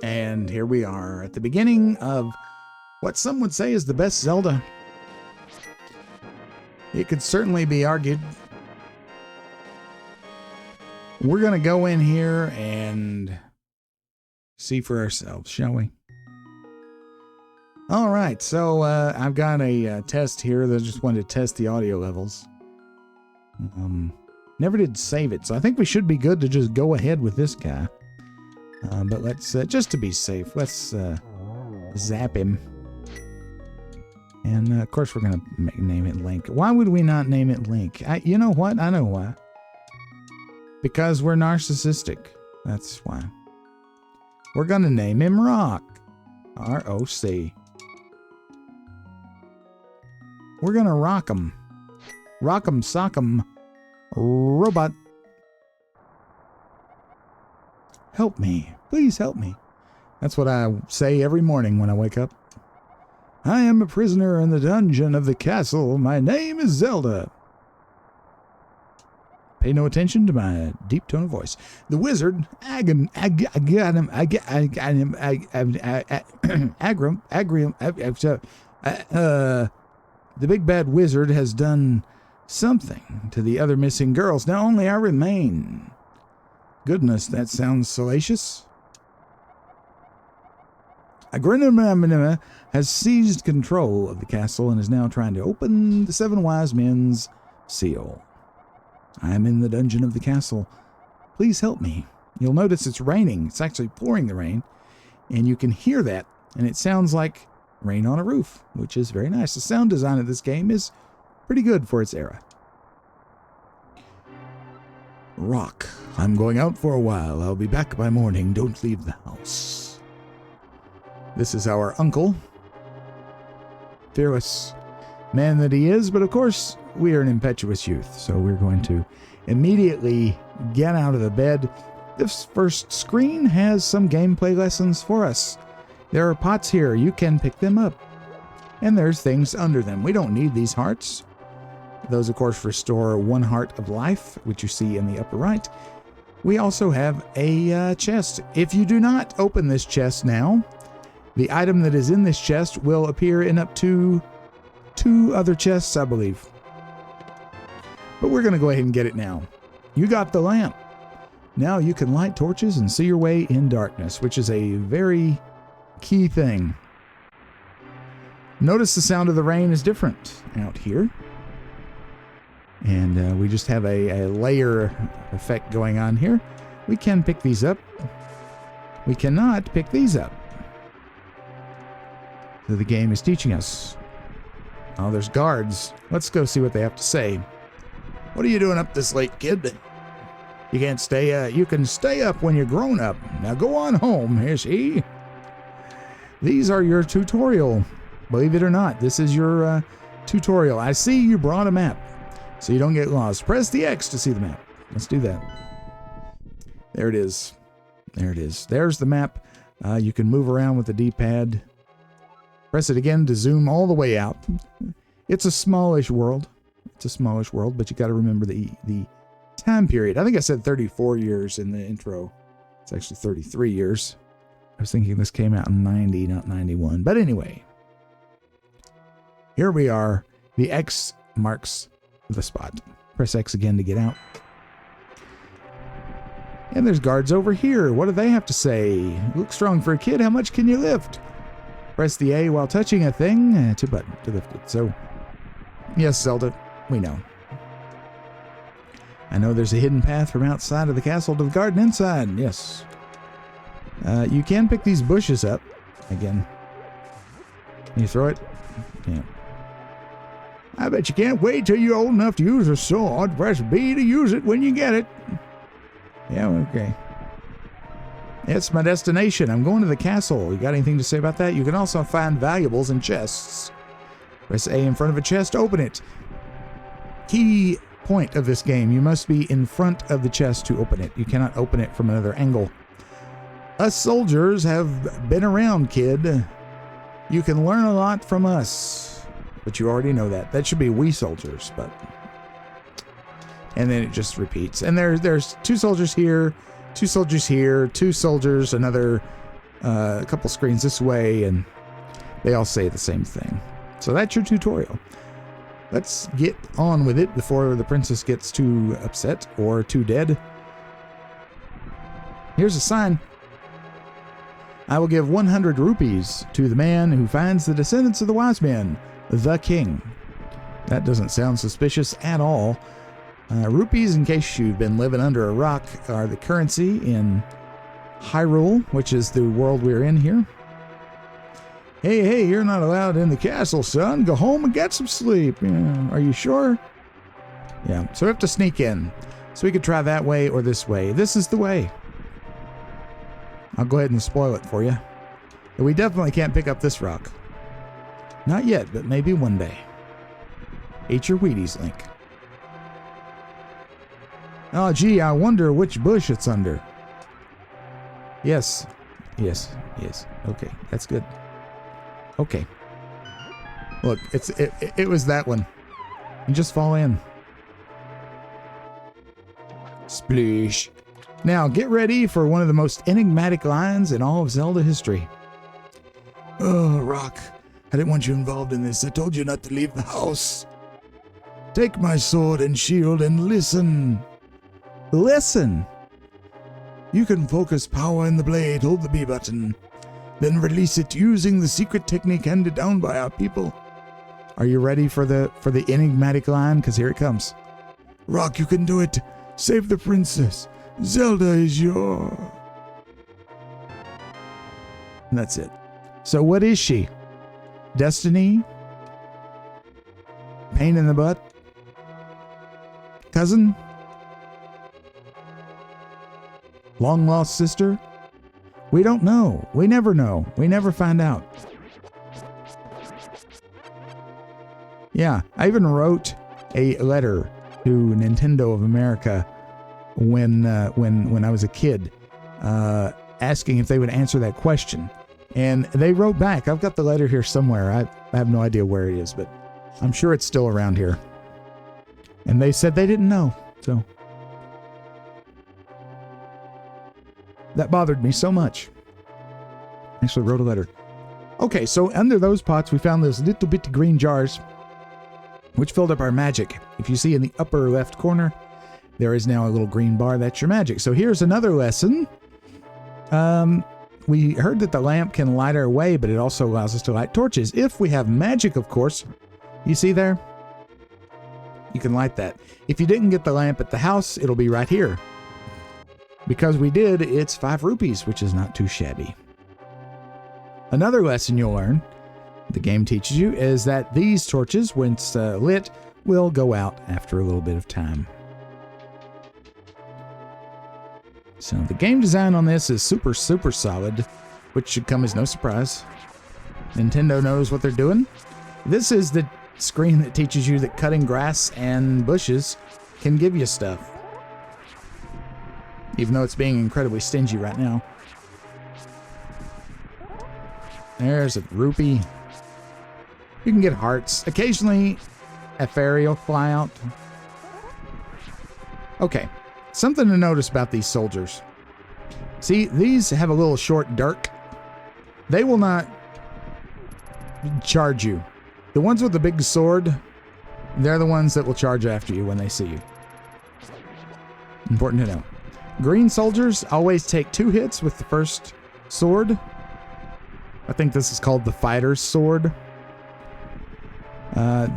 And here we are at the beginning of what some would say is the best Zelda. It could certainly be argued. We're going to go in here and see for ourselves, shall we? All right, so I've got a test here that I just wanted to test the audio levels. Never did save it, so I think we should be good to just go ahead with this guy. But let's, just to be safe, let's zap him. And, of course, we're going to name it Link. Why would we not name it Link? You know what? I know why. Because we're narcissistic. That's why. We're going to name him Rock. R-O-C. We're going to rock him. Rock him, sock him. Robot. Help me. Please help me. That's what I say every morning when I wake up. I am a prisoner in the dungeon of the castle. My name is Zelda. Pay no attention to my deep tone of voice. The wizard, the big bad wizard has done something to the other missing girls. Now only I remain. Goodness, that sounds salacious. Agrinamina has seized control of the castle and is now trying to open the Seven Wise Men's seal. I am in the dungeon of the castle. Please help me. You'll notice it's raining. It's actually pouring the rain, and you can hear that, and it sounds like rain on a roof, which is very nice. The sound design of this game is pretty good for its era. Rock, I'm going out for a while. I'll be back by morning. Don't leave the house. This is our uncle. Fearless man that he is, but of course, we are an impetuous youth, so we're going to immediately get out of the bed. This first screen has some gameplay lessons for us. There are pots here. You can pick them up. And there's things under them. We don't need these hearts. Those, of course, restore 1 heart of life, which you see in the upper right. We also have a chest. If you do not open this chest now, the item that is in this chest will appear in up to 2 other chests, I believe. But we're going to go ahead and get it now. You got the lamp. Now you can light torches and see your way in darkness, which is a very key thing. Notice the sound of the rain is different out here. And we just have a layer effect going on here. We can pick these up. We cannot pick these up. So the game is teaching us. Oh, there's guards. Let's go see what they have to say. What are you doing up this late, kid? You can't stay, you can stay up when you're grown up. Now go on home, here's he. These are your tutorial. Believe it or not, this is your tutorial. I see you brought a map, so you don't get lost. Press the X to see the map. Let's do that. There it is. There it is. There's the map. You can move around with the D-pad. Press it again to zoom all the way out. It's a smallish world. It's a smallish world, but you got to remember the time period. I think I said 34 years in the intro. It's actually 33 years. I was thinking this came out in 90, not 91. But anyway, here we are. The X marks the spot. Press X again to get out. And there's guards over here. What do they have to say? Look strong for a kid. How much can you lift? Press the A while touching a thing to button to lift it. So, yes, Zelda, we know. I know there's a hidden path from outside of the castle to the garden inside. Yes. You can pick these bushes up. Again. Can you throw it? Yeah. I bet you can't wait till you're old enough to use a sword. Press B to use it when you get it. Yeah, okay. It's my destination. I'm going to the castle. You got anything to say about that? You can also find valuables in chests. Press A in front of a chest, open it. Key point of this game, you must be in front of the chest to open it. You cannot open it from another angle. Us soldiers have been around, kid. You can learn a lot from us. But you already know that. That should be we soldiers, but... And then it just repeats. And there's 2 soldiers here, 2 soldiers here, 2 soldiers, another a couple screens this way, and they all say the same thing. So that's your tutorial. Let's get on with it before the princess gets too upset or too dead. Here's a sign. I will give 100 rupees to the man who finds the descendants of the wise men, the king. That doesn't sound suspicious at all. Rupees, in case you've been living under a rock, are the currency in Hyrule, which is the world we're in here. Hey, you're not allowed in the castle, son. Go home and get some sleep. Yeah, are you sure? Yeah, so we have to sneak in. So we could try that way or this way. This is the way. I'll go ahead and spoil it for you. But we definitely can't pick up this rock. Not yet, but maybe one day. Eat your Wheaties, Link. Oh, gee, I wonder which bush it's under. Yes. Okay, that's good. Okay. Look, it was that one. You just fall in. Sploosh. Now, get ready for one of the most enigmatic lines in all of Zelda history. Oh, Rock. I didn't want you involved in this. I told you not to leave the house. Take my sword and shield and listen. Listen. You can focus power in the blade. Hold the B button. Then release it using the secret technique handed down by our people. Are you ready for the enigmatic line? Because here it comes. Rock, you can do it. Save the princess. Zelda is your. And that's it. So what is she? Destiny? Pain in the butt? Cousin? Long lost sister? We don't know. We never know. We never find out. Yeah, I even wrote a letter to Nintendo of America when I was a kid, asking if they would answer that question. And they wrote back. I've got the letter here somewhere. I have no idea where it is, but I'm sure it's still around here. And they said they didn't know. So that bothered me so much. I actually wrote a letter. Okay, so under those pots, we found those little bitty green jars, which filled up our magic. If you see in the upper left corner, there is now a little green bar. That's your magic. So here's another lesson. We heard that the lamp can light our way, but it also allows us to light torches. If we have magic, of course. You see there? You can light that. If you didn't get the lamp at the house, it'll be right here. Because we did, it's 5 rupees, which is not too shabby. Another lesson you'll learn, the game teaches you, is that these torches, once lit, will go out after a little bit of time. So the game design on this is super solid, which should come as no surprise. Nintendo knows what they're doing. This is the screen that teaches you that cutting grass and bushes can give you stuff. Even though it's being incredibly stingy right now. There's a rupee. You can get hearts. Occasionally, a fairy will fly out. Okay, something to notice about these soldiers. See, these have a little short dirk. They will not charge you. The ones with the big sword, they're the ones that will charge after you when they see you. Important to know. Green soldiers always take 2 hits with the first sword. I think this is called the fighter's sword.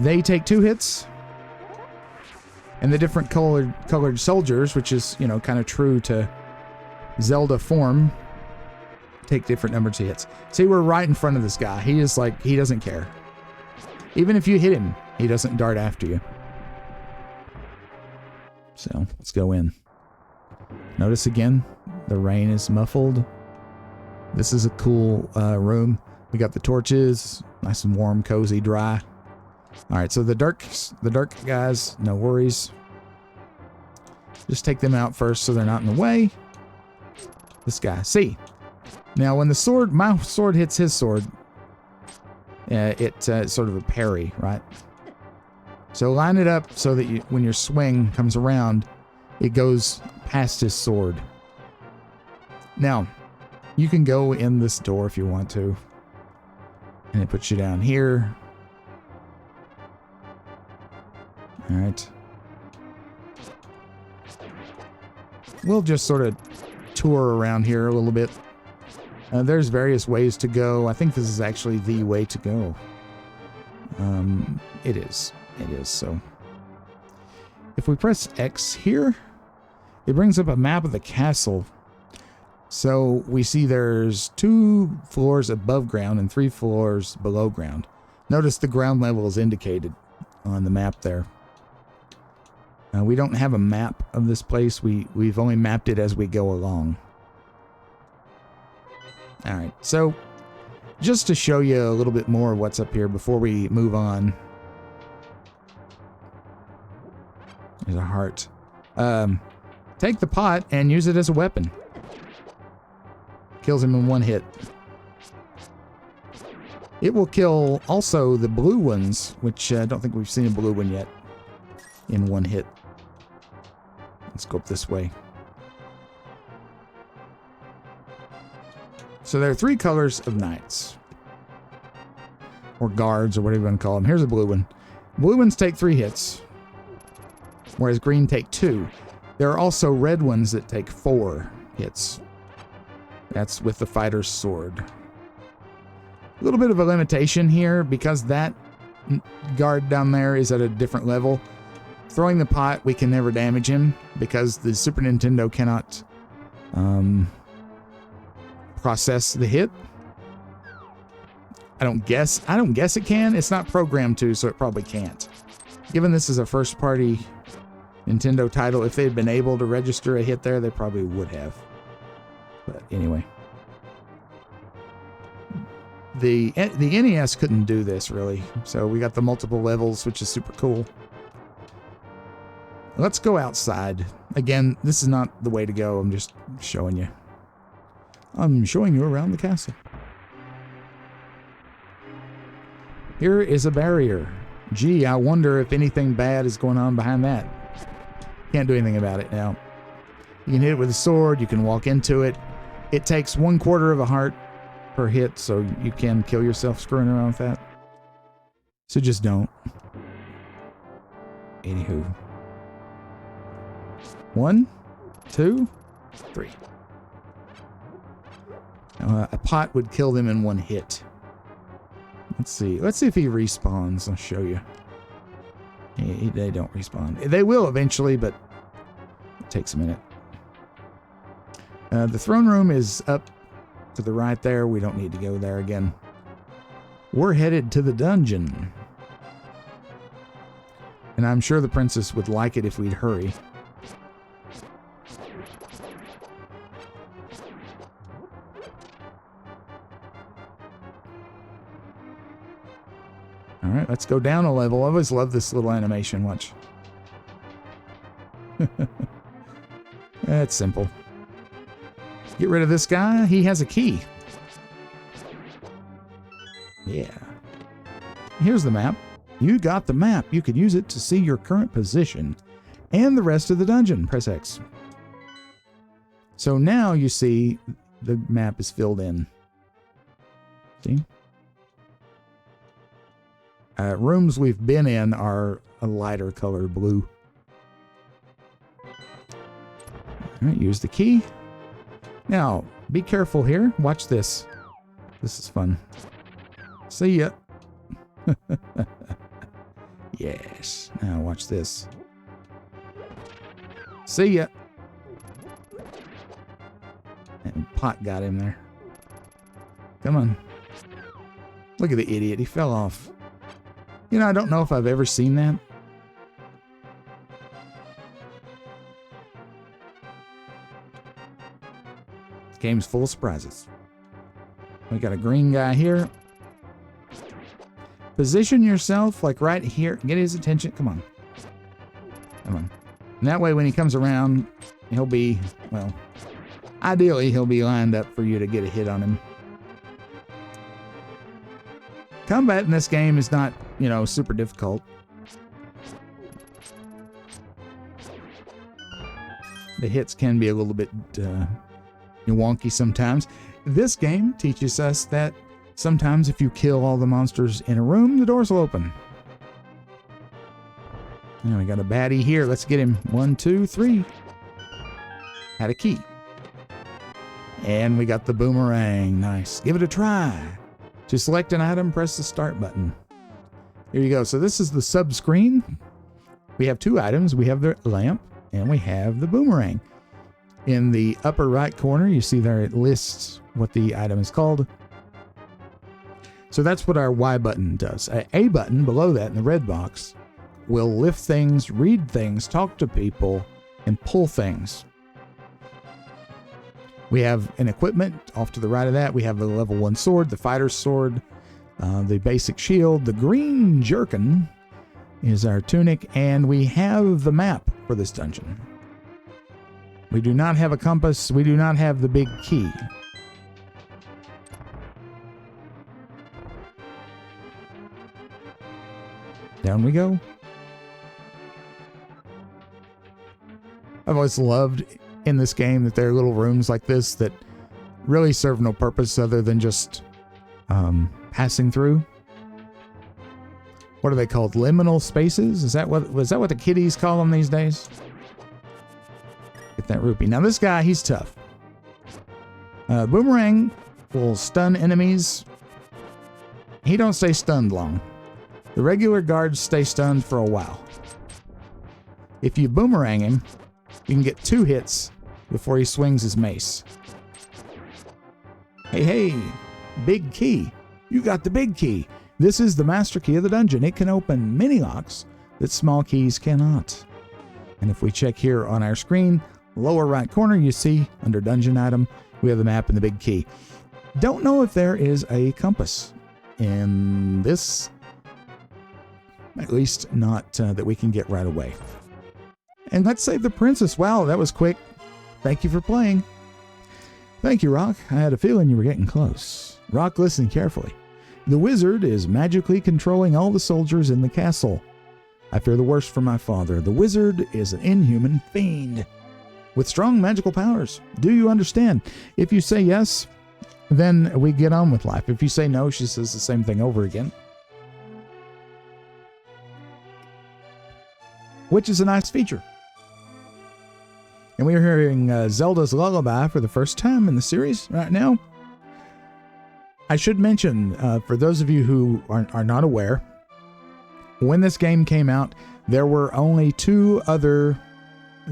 They take 2 hits. And the different colored soldiers, which is, you know, kind of true to Zelda form, take different numbers of hits. See, we're right in front of this guy. He is like, he doesn't care. Even if you hit him, he doesn't dart after you. So, let's go in. Notice again, the rain is muffled. This is a cool room. We got the torches, nice and warm, cozy, dry. All right, so the dark guys, no worries. Just take them out first so they're not in the way. This guy, see. Now, when my sword hits his sword, it's sort of a parry, right? So line it up so that when your swing comes around, it goes past his sword. Now, You can go in this door if you want to. And it puts you down here. Alright. We'll just sort of tour around here a little bit. There's various ways to go. I think this is actually the way to go. It is. It is, so. If we press X here, it brings up a map of the castle. So we see there's 2 floors above ground and 3 floors below ground. Notice the ground level is indicated on the map there. We don't have a map of this place. We've only mapped it as we go along. Alright, so just to show you a little bit more of what's up here before we move on. There's a heart. Take the pot and use it as a weapon. Kills him in 1 hit. It will kill also the blue ones, which I don't think we've seen a blue one yet, in 1 hit. Let's go up this way. So there are 3 colors of knights. Or guards, or whatever you want to call them. Here's a blue one. Blue ones take 3 hits, whereas green take 2. There are also red ones that take 4 hits. That's with the fighter's sword. A little bit of a limitation here, because that guard down there is at a different level. Throwing the pot, we can never damage him, because the Super Nintendo cannot process the hit. I don't guess it can. It's not programmed to, so it probably can't. Given this is a first-party Nintendo title, if they'd been able to register a hit there, they probably would have. But anyway. The NES couldn't do this, really. So we got the multiple levels, which is super cool. Let's go outside. Again, this is not the way to go. I'm just showing you. I'm showing you around the castle. Here is a barrier. Gee, I wonder if anything bad is going on behind that. Can't do anything about it now. You can hit it with a sword. You can walk into it. It takes 1/4 of a heart per hit, so you can kill yourself screwing around with that. So just don't. Anywho. 1, 2, 3. A pot would kill them in 1 hit. Let's see. Let's see if he respawns. I'll show you. They don't respawn. They will eventually, but it takes a minute. The throne room is up to the right there. We don't need to go there again. We're headed to the dungeon. And I'm sure the princess would like it if we'd hurry. All right, let's go down a level. I always love this little animation. Watch. That's simple. Get rid of this guy. He has a key. Yeah. Here's the map. You got the map. You could use it to see your current position and the rest of the dungeon. Press X. So now you see the map is filled in. See? Rooms we've been in are a lighter color blue. All right, use the key. Now, be careful here. Watch this. This is fun. See ya. Yes. Now watch this. See ya. And pot got him there. Come on. Look at the idiot. He fell off. You know, I don't know if I've ever seen that. This game's full of surprises. We got a green guy here. Position yourself like right here. Get his attention. Come on. Come on. And that way when he comes around, he'll be, well, ideally he'll be lined up for you to get a hit on him. Combat in this game is not, you know, super difficult. The hits can be a little bit wonky sometimes. This game teaches us that sometimes if you kill all the monsters in a room, the doors will open. Now we got a baddie here. Let's get him. 1, 2, 3. Had a key. And we got the boomerang. Nice. Give it a try. To select an item, press the start button. Here you go. So this is the sub screen. We have 2 items. We have the lamp and we have the boomerang. In the upper right corner, you see there it lists what the item is called. So that's what our Y button does. A button below that in the red box will lift things, read things, talk to people, and pull things. We have an equipment off to the right of that. We have the level 1 sword, the fighter's sword, the basic shield. The green jerkin is our tunic, and we have the map for this dungeon. We do not have a compass. We do not have the big key. Down we go. I've always loved in this game that there are little rooms like this that really serve no purpose other than just passing through. What are they called? Liminal spaces? Was that what the kiddies call them these days? Get that rupee. Now this guy, he's tough. Boomerang will stun enemies. He don't stay stunned long. The regular guards stay stunned for a while. If you boomerang him, you can get 2 hits before he swings his mace. Hey, big key. You got the big key. This is the master key of the dungeon. It can open many locks that small keys cannot. And if we check here on our screen, lower right corner, you see under dungeon item, we have the map and the big key. Don't know if there is a compass in this, at least not that we can get right away. And let's save the princess. Wow, that was quick. Thank you for playing. Thank you, Rock. I had a feeling you were getting close. Rock, listen carefully. The wizard is magically controlling all the soldiers in the castle. I fear the worst for my father. The wizard is an inhuman fiend with strong magical powers. Do you understand? If you say yes, then we get on with life. If you say no, she says the same thing over again. Which is a nice feature. And we are hearing Zelda's Lullaby for the first time in the series right now. I should mention, for those of you who are not aware, when this game came out, there were only 2 other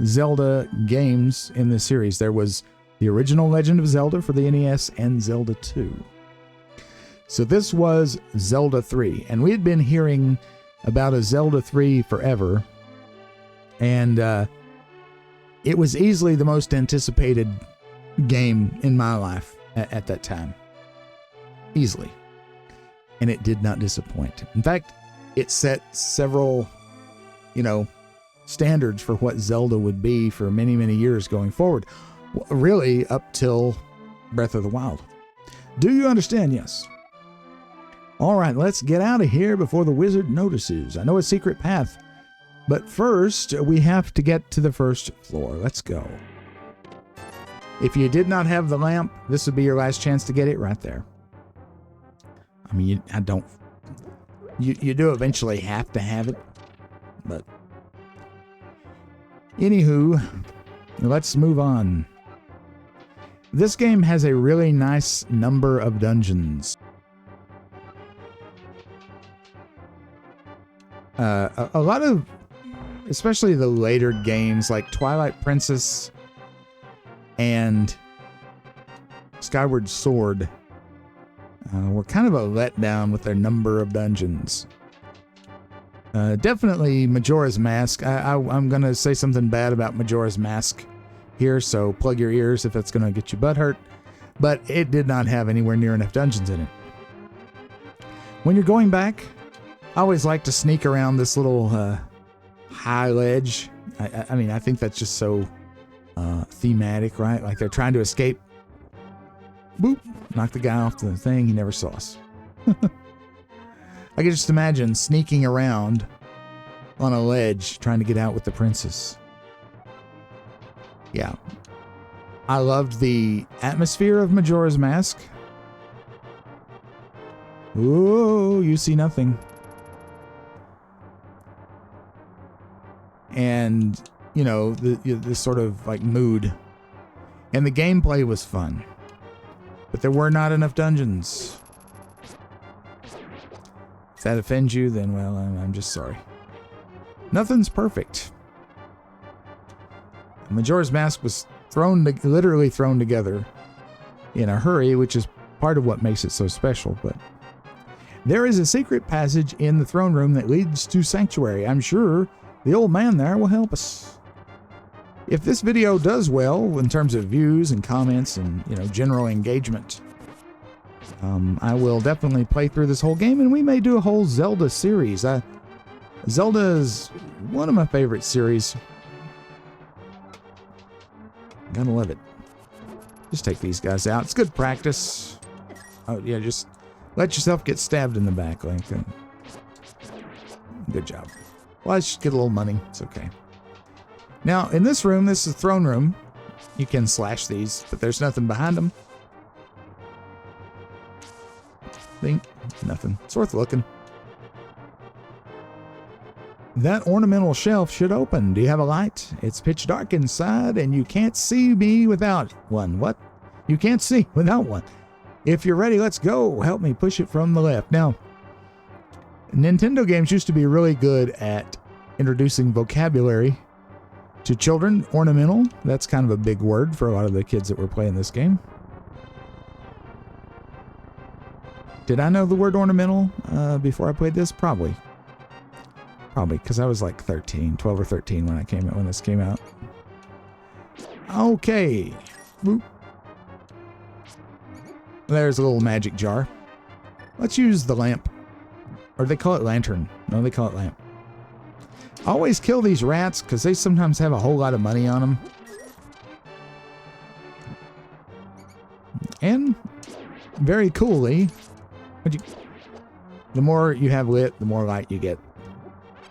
Zelda games in the series. There was the original Legend of Zelda for the NES and Zelda 2. So this was Zelda 3. And we had been hearing about a Zelda 3 forever. And it was easily the most anticipated game in my life at that time. Easily. And it did not disappoint. In fact, it set several, standards for what Zelda would be for many, many years going forward. Really, up till Breath of the Wild. Do you understand? Yes. All right, let's get out of here before the wizard notices. I know a secret path. But first, we have to get to the first floor. Let's go. If you did not have the lamp, this would be your last chance to get it right there. I mean, you do eventually have to have it. But anywho, let's move on. This game has a really nice number of dungeons. A lot of, especially the later games like Twilight Princess and Skyward Sword, were kind of a letdown with their number of dungeons. Definitely Majora's Mask. I'm going to say something bad about Majora's Mask here, so plug your ears if that's going to get your butt hurt. But it did not have anywhere near enough dungeons in it. When you're going back, I always like to sneak around this little high ledge. I mean, I think that's just so thematic, right? Like they're trying to escape. Boop. Knock the guy off the thing. He never saw us. I can just imagine sneaking around on a ledge trying to get out with the princess. Yeah. I loved the atmosphere of Majora's Mask. Ooh, you see nothing. And, you know, the sort of like mood. And the gameplay was fun. But there were not enough dungeons. If that offends you, then, well, I'm just sorry. Nothing's perfect. Majora's Mask was literally thrown together in a hurry, which is part of what makes it so special. But there is a secret passage in the throne room that leads to Sanctuary. I'm sure the old man there will help us. If this video does well in terms of views and comments and, you know, general engagement, I will definitely play through this whole game, and we may do a whole Zelda series. Zelda is one of my favorite series. Gotta love it. Just take these guys out. It's good practice. Oh, yeah, just let yourself get stabbed in the back. Like, good job. Well, let's just get a little money. It's okay. Now, in this room, this is the throne room. You can slash these, but there's nothing behind them. Think nothing. It's worth looking. That ornamental shelf should open. Do you have a light? It's pitch dark inside, and you can't see me without one. What? You can't see without one. If you're ready, let's go. Help me push it from the left. Now, Nintendo games used to be really good at introducing vocabulary to children. Ornamental, that's kind of a big word for a lot of the kids that were playing this game. Did I know the word ornamental before I played this? Probably, because I was like 12 or 13 when this came out. Okay. Boop. There's a little magic jar. Let's use the lamp. Or they call it lantern. No, they call it lamp. Always kill these rats because they sometimes have a whole lot of money on them. And very coolly, the more you have lit, the more light you get.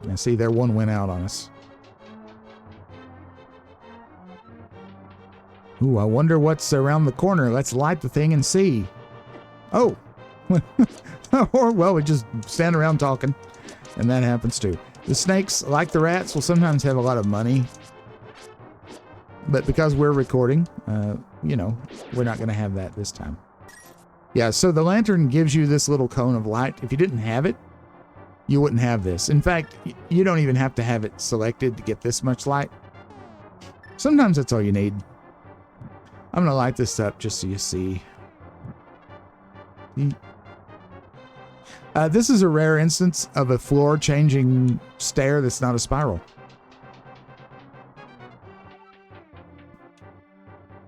And see, there one went out on us. Ooh, I wonder what's around the corner. Let's light the thing and see. Oh. Or, well, we just stand around talking. And that happens too. The snakes, like the rats, will sometimes have a lot of money. But because we're recording, you know, we're not going to have that this time. Yeah, so the lantern gives you this little cone of light. If you didn't have it, you wouldn't have this. In fact, you don't even have to have it selected to get this much light. Sometimes that's all you need. I'm going to light this up just so you see. This is a rare instance of a floor-changing stair that's not a spiral.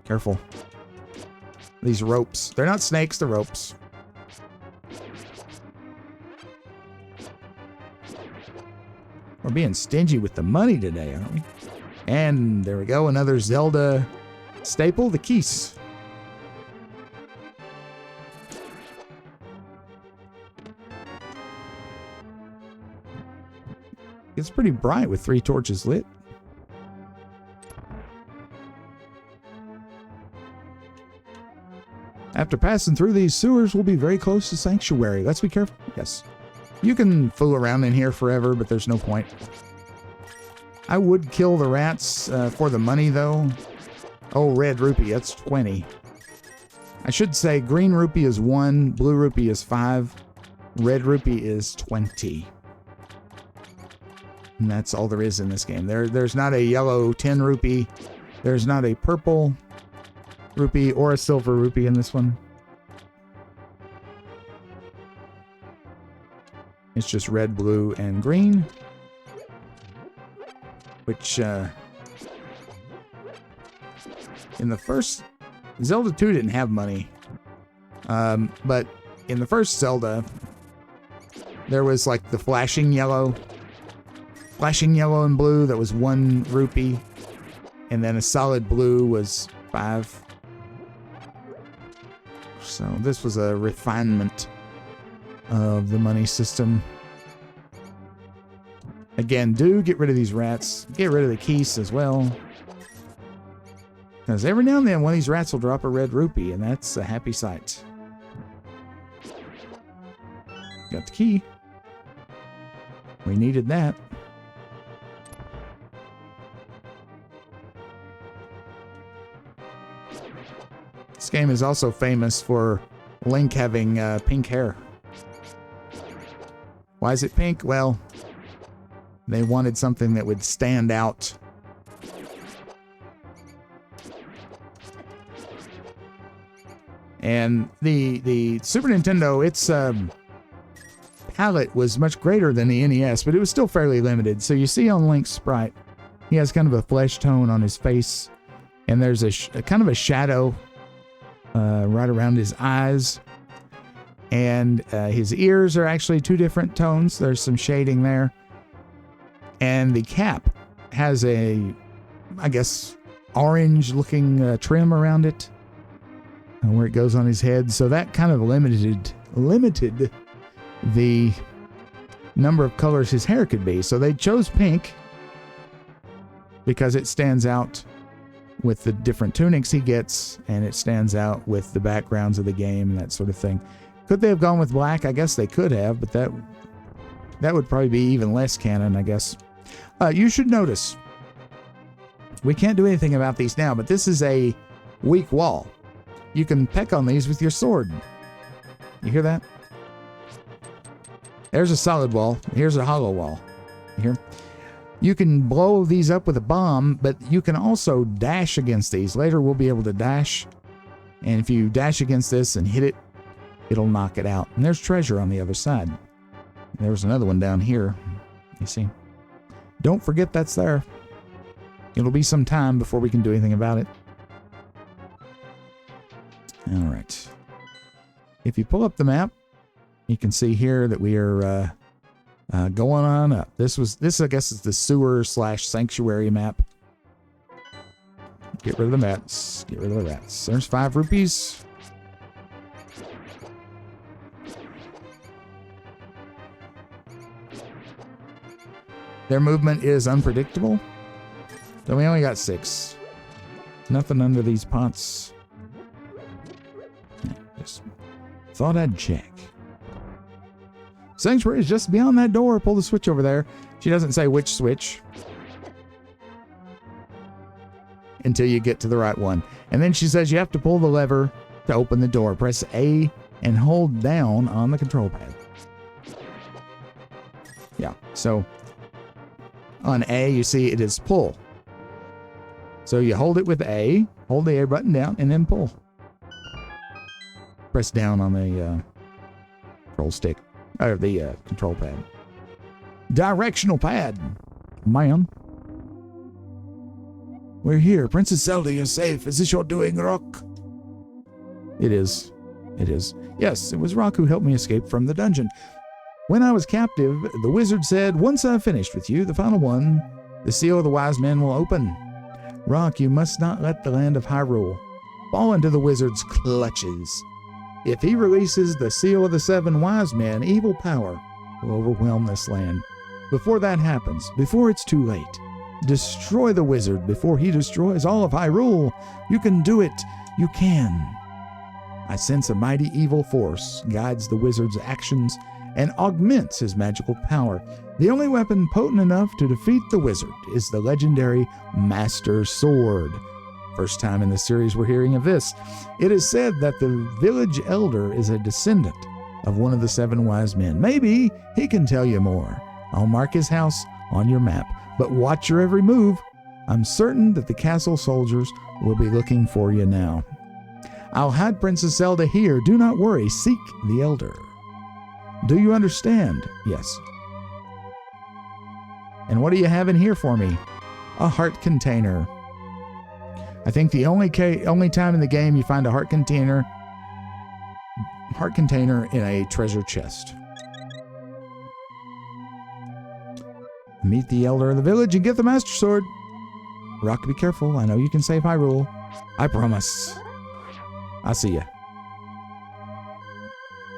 Careful. These ropes. They're not snakes, they're ropes. We're being stingy with the money today, aren't we? And there we go, another Zelda staple, the keys. It's pretty bright with 3 torches lit. After passing through these sewers, we'll be very close to Sanctuary. Let's be careful. Yes. You can fool around in here forever, but there's no point. I would kill the rats for the money, though. Oh, red rupee, that's 20. I should say green rupee is 1, blue rupee is 5, red rupee is 20. And that's all there is in this game. There's not a yellow 10 rupee. There's not a purple rupee or a silver rupee in this one. It's just red, blue, and green. Which, in the first... Zelda 2 didn't have money. But in the first Zelda, there was like the flashing yellow and blue that was 1 rupee, and then a solid blue was 5. So this was a refinement of the money system. Again, do get rid of these rats. Get rid of the keys as well. Because every now and then one of these rats will drop a red rupee, and that's a happy sight. Got the key. We needed that. This game is also famous for Link having pink hair. Why is it pink? Well, they wanted something that would stand out. And the Super Nintendo, its palette was much greater than the NES, but it was still fairly limited. So you see on Link's sprite, he has kind of a flesh tone on his face, and there's a kind of a shadow right around his eyes. And his ears are actually two different tones. There's some shading there. And the cap has a, I guess, orange-looking trim around it, where it goes on his head. So that kind of limited the number of colors his hair could be. So they chose pink because it stands out with the different tunics he gets, and it stands out with the backgrounds of the game and that sort of thing. Could they have gone with black? I guess they could have, but that would probably be even less canon, I guess. You should notice, we can't do anything about these now, but this is a weak wall. You can peck on these with your sword. You hear that? There's a solid wall. Here's a hollow wall. You hear? You can blow these up with a bomb, but you can also dash against these. Later we'll be able to dash. And if you dash against this and hit it, it'll knock it out. And there's treasure on the other side. There was another one down here. You see? Don't forget that's there. It'll be some time before we can do anything about it. All right. If you pull up the map, you can see here that we are going on up. This I guess is the sewer / sanctuary map. Get rid of the rats. Get rid of the rats. There's 5 rupees. Their movement is unpredictable. So we only got 6. Nothing under these pots. Yeah, just thought I'd check. Sanctuary is just beyond that door. Pull the switch over there. She doesn't say which switch until you get to the right one. And then she says you have to pull the lever to open the door. Press A and hold down on the control pad. Yeah, so on A, you see it is pull. So you hold it with A, hold the A button down, and then pull. Press down on the control stick. Or the control pad. Directional pad. Man. We're here. Princess Zelda, you're safe. Is this your doing, Rock? It is. It is. Yes, it was Rock who helped me escape from the dungeon. When I was captive, the wizard said, once I've finished with you, the final one, the seal of the wise men will open. Rock, you must not let the land of Hyrule fall into the wizard's clutches. If he releases the seal of the 7 wise men, evil power will overwhelm this land. Before that happens, before it's too late, destroy the wizard before he destroys all of Hyrule. You can do it. You can. I sense a mighty evil force guides the wizard's actions and augments his magical power. The only weapon potent enough to defeat the wizard is the legendary Master Sword. First time in the series we're hearing of this. It is said that the village elder is a descendant of one of the 7 wise men. Maybe he can tell you more. I'll mark his house on your map, but watch your every move. I'm certain that the castle soldiers will be looking for you now. I'll hide Princess Zelda here. Do not worry. Seek the elder. Do you understand? Yes. And what do you have in here for me? A heart container. I think the only time in the game you find a heart container in a treasure chest. Meet the elder of the village and get the Master Sword. Rock, be careful. I know you can save Hyrule. I promise. I'll see ya.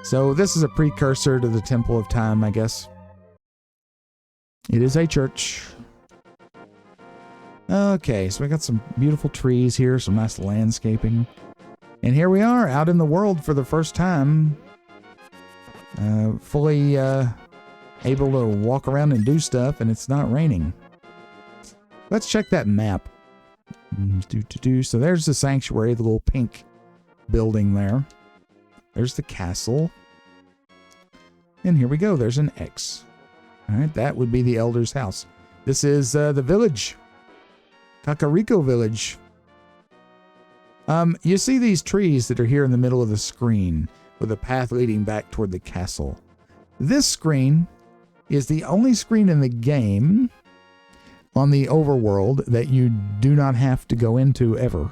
So this is a precursor to the Temple of Time, I guess. It is a church. Okay, so we got some beautiful trees here, some nice landscaping. And here we are, out in the world for the first time. Fully able to walk around and do stuff, and it's not raining. Let's check that map. So there's the sanctuary, the little pink building there. There's the castle. And here we go, there's an X. All right, that would be the elder's house. This is the village. Kakariko Village. You see these trees that are here in the middle of the screen with a path leading back toward the castle. This screen is the only screen in the game on the overworld that you do not have to go into ever.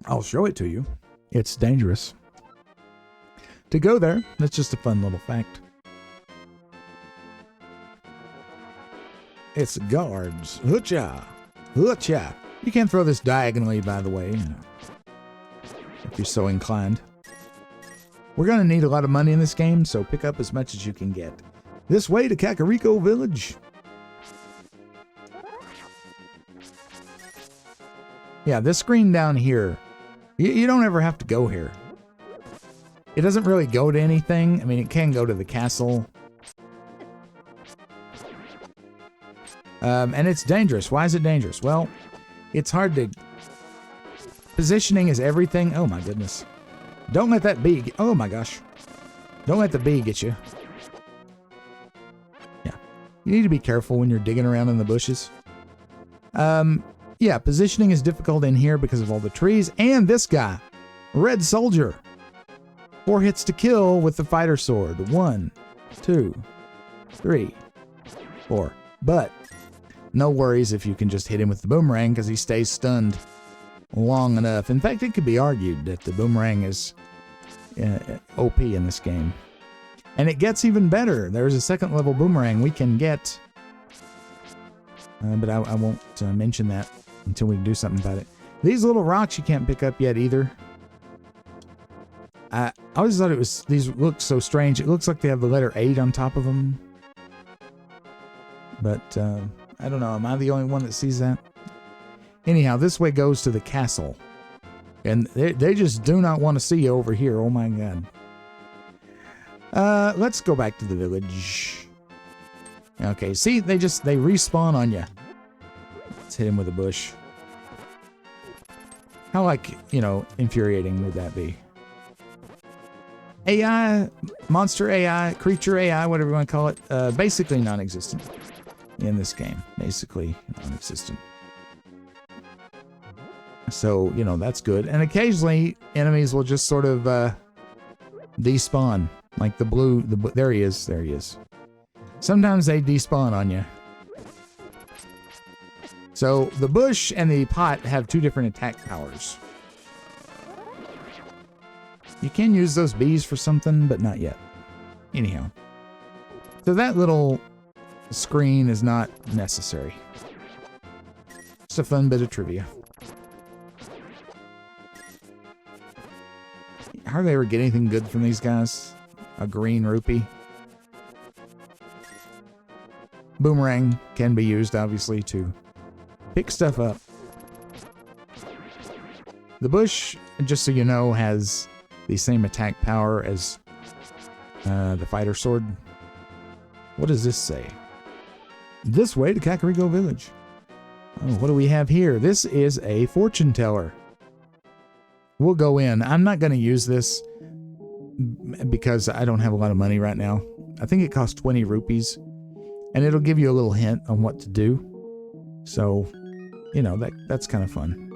I'll show it to you. It's dangerous to go there. That's just a fun little fact. It's guards. Hoocha! Hoocha! You can throw this diagonally, by the way, if you're so inclined. We're going to need a lot of money in this game, so pick up as much as you can get. This way to Kakariko Village. Yeah, this screen down here, you don't ever have to go here. It doesn't really go to anything. I mean, it can go to the castle. And it's dangerous. Why is it dangerous? Well, it's hard to... Positioning is everything. Oh my goodness. Don't let that bee get... Oh my gosh. Don't let the bee get you. Yeah. You need to be careful when you're digging around in the bushes. Yeah, positioning is difficult in here because of all the trees. And this guy. Red Soldier. 4 hits to kill with the fighter sword. 1, 2, 3, 4. But... no worries if you can just hit him with the boomerang because he stays stunned long enough. In fact, it could be argued that the boomerang is OP in this game. And it gets even better. There's a 2nd level boomerang we can get. But I won't mention that until we do something about it. These little rocks you can't pick up yet either. I always thought these look so strange. It looks like they have the letter 8 on top of them. But... I don't know, am I the only one that sees that? Anyhow, this way goes to the castle. And they just do not want to see you over here. Oh my god. Let's go back to the village. Okay, see, they respawn on you. Let's hit him with a bush. How, like, infuriating would that be? AI, monster AI, creature AI, whatever you want to call it, basically non-existent. In this game, basically non-existent. So, that's good. And occasionally, enemies will just sort of despawn. Like the blue, there he is. Sometimes they despawn on you. So, the bush and the pot have 2 different attack powers. You can use those bees for something, but not yet. Anyhow. So that little... screen is not necessary. Just a fun bit of trivia. Hardly ever get anything good from these guys. A green rupee. Boomerang can be used, obviously, to pick stuff up. The bush, just so you know, has the same attack power as the fighter sword. What does this say? This way to Kakariko Village. Oh, what do we have here? This is a fortune teller. We'll go in. I'm not going to use this because I don't have a lot of money right now. I think it costs 20 rupees. And it'll give you a little hint on what to do. So, that's kind of fun.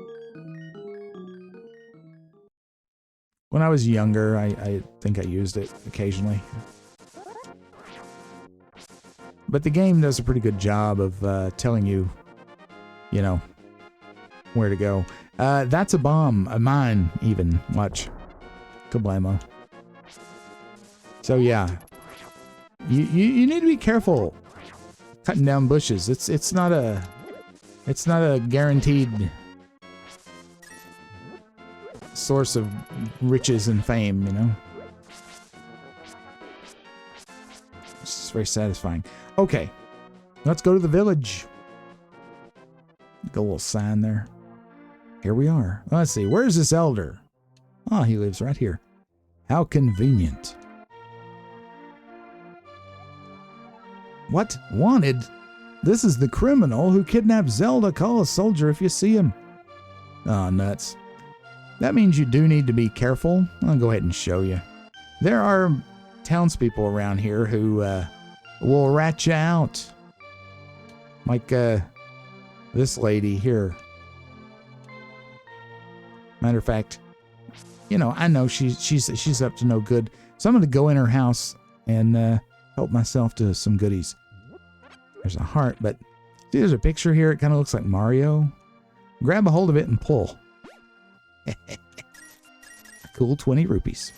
When I was younger, I think I used it occasionally. But the game does a pretty good job of telling you, where to go. That's a bomb, a mine even. Watch. Kablamo. So yeah. You need to be careful cutting down bushes. It's not a guaranteed source of riches and fame, very satisfying. Okay, let's go to the village. Got a little sign there. Here we are. Let's see. Where's this elder? Oh, he lives right here. How convenient. What? Wanted? This is the criminal who kidnapped Zelda. Call a soldier if you see him. Oh, nuts. That means you do need to be careful. I'll go ahead and show you. There are townspeople around here who will rat you out. Like this lady here. Matter of fact, you know, I know she's up to no good. So I'm going to go in her house and help myself to some goodies. There's a heart, but see, there's a picture here. It kind of looks like Mario. Grab a hold of it and pull. Cool 20 rupees.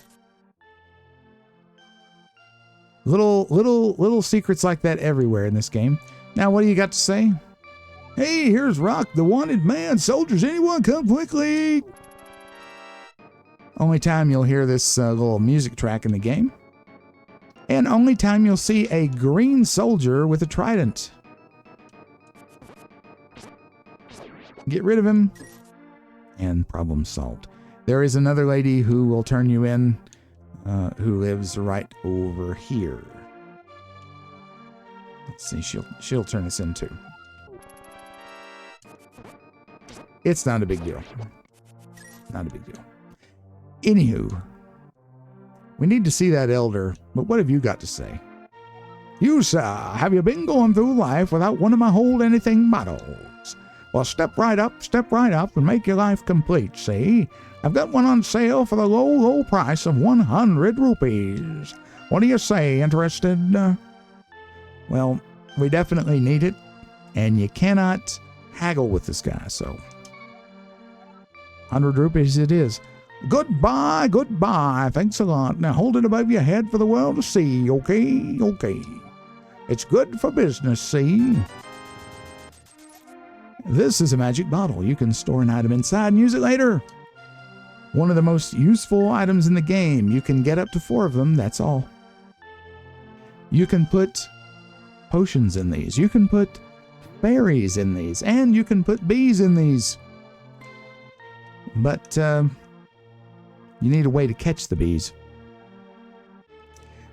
Little secrets like that everywhere in this game. Now, what do you got to say? Hey, here's Rock, the wanted man. Soldiers, anyone come quickly. Only time you'll hear this little music track in the game. And only time you'll see a green soldier with a trident. Get rid of him. And problem solved. There is another lady who will turn you in, who lives right over here. Let's see, she'll turn us in too. It's not a big deal. Not a big deal. Anywho, we need to see that elder, but what have you got to say? You, sir, have you been going through life without one of my hold anything bottles? Well, step right up and make your life complete, see? I've got one on sale for the low price of 100 rupees. What do you say, interested? Well, we definitely need it, and you cannot haggle with this guy, so 100 rupees it is. Goodbye. Thanks a lot. Now hold it above your head for the world to see, okay? Okay. It's good for business, see? This is a magic bottle. You can store an item inside and use it later. One of the most useful items in the game. You can get up to 4 of them, that's all. You can put potions in these. You can put berries in these. And you can put bees in these. But, you need a way to catch the bees.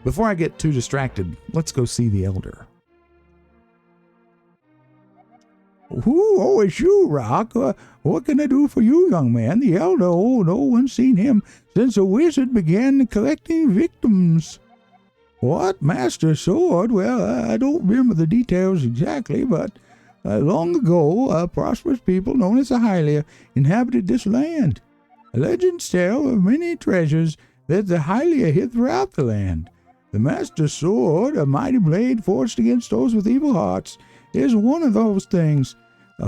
Before I get too distracted, let's go see the elder. Oh, it's you, Rock. What can I do for you, young man? The elder, oh, no one's seen him since a wizard began collecting victims. What? Master Sword? Well, I don't remember the details exactly, but long ago, prosperous people known as the Hylia inhabited this land. Legends tell of many treasures that the Hylia hid throughout the land. The Master Sword, a mighty blade forged against those with evil hearts, is one of those things.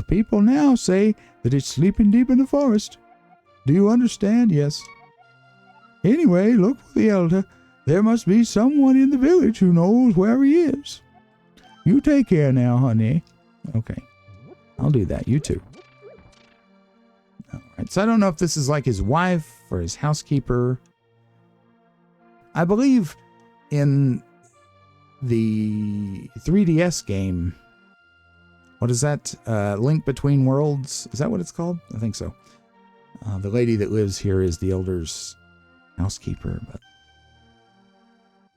People now say that it's sleeping deep in the forest. Do you understand? Yes. Anyway, look for the elder. There must be someone in the village who knows where he is. You take care now, honey. Okay. I'll do that. You too. All right. So I don't know if this is like his wife or his housekeeper. I believe in the 3DS game, what is that? Link Between Worlds? Is that what it's called? I think so. The lady that lives here is the elder's housekeeper. But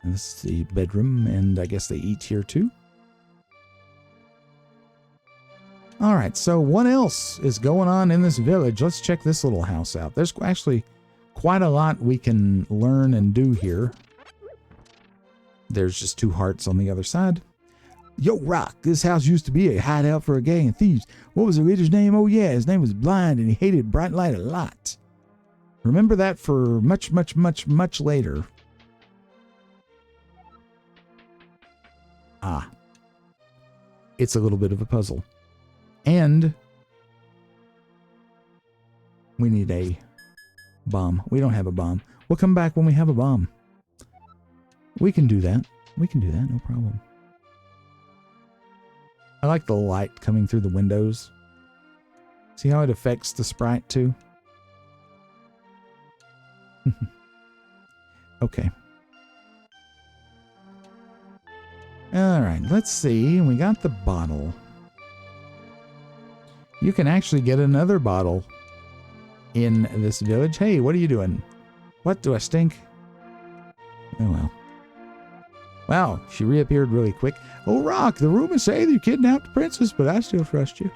and this is the bedroom, and I guess they eat here too. All right, so what else is going on in this village? Let's check this little house out. There's actually quite a lot we can learn and do here. There's just 2 hearts on the other side. Yo, Rock, this house used to be a hideout for a gang of thieves. What was the leader's name? Oh, yeah, his name was Blind, and he hated bright light a lot. Remember that for much, much, much, much later. Ah. It's a little bit of a puzzle. And we need a bomb. We don't have a bomb. We'll come back when we have a bomb. We can do that. We can do that, no problem. I like the light coming through the windows. See how it affects the sprite too? Okay. All right, let's see. We got the bottle. You can actually get another bottle in this village. Hey, what are you doing? What, do I stink? Oh, well. Wow, she reappeared really quick. Oh, Rock, the rumors say that you kidnapped the princess, but I still trust you.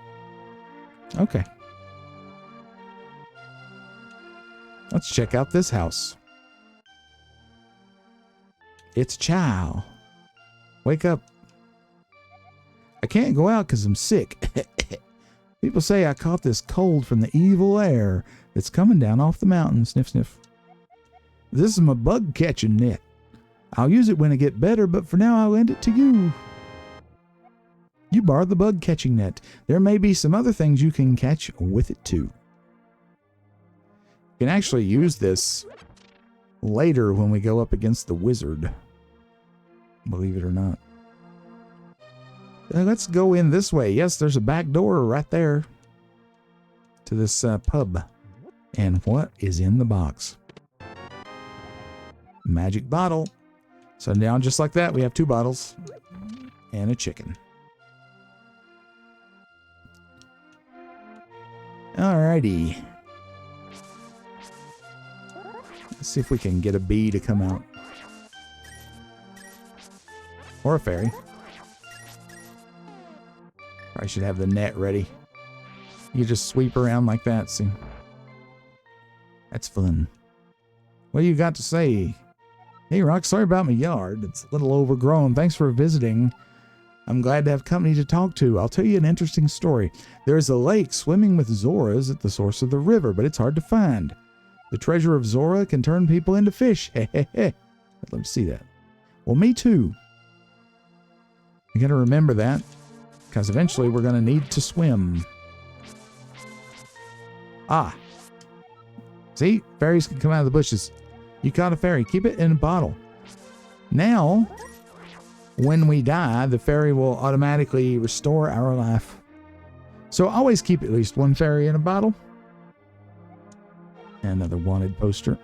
Okay. Let's check out this house. It's Chow. Wake up. I can't go out because I'm sick. People say I caught this cold from the evil air that's coming down off the mountain. Sniff, sniff. This is my bug catching net. I'll use it when I get better, but for now I'll lend it to you. You borrowed the bug catching net. There may be some other things you can catch with it too. You can actually use this later when we go up against the wizard. Believe it or not. Let's go in this way. Yes, there's a back door right there to this pub. And what is in the box? Magic bottle. So now, just like that, we have 2 bottles and a chicken. Alrighty. Let's see if we can get a bee to come out. Or a fairy. I should have the net ready. You just sweep around like that, see? That's fun. What do you got to say? Hey, Rock, sorry about my yard. It's a little overgrown. Thanks for visiting. I'm glad to have company to talk to. I'll tell you an interesting story. There's a lake swimming with Zoras at the source of the river, but it's hard to find. The treasure of Zora can turn people into fish. Heh heh heh. I'd love to see that. Well, me too. You gotta remember that, because eventually we're gonna need to swim. Ah. See? Fairies can come out of the bushes. You caught a fairy. Keep it in a bottle. Now, when we die, the fairy will automatically restore our life. So always keep at least 1 fairy in a bottle. Another wanted poster.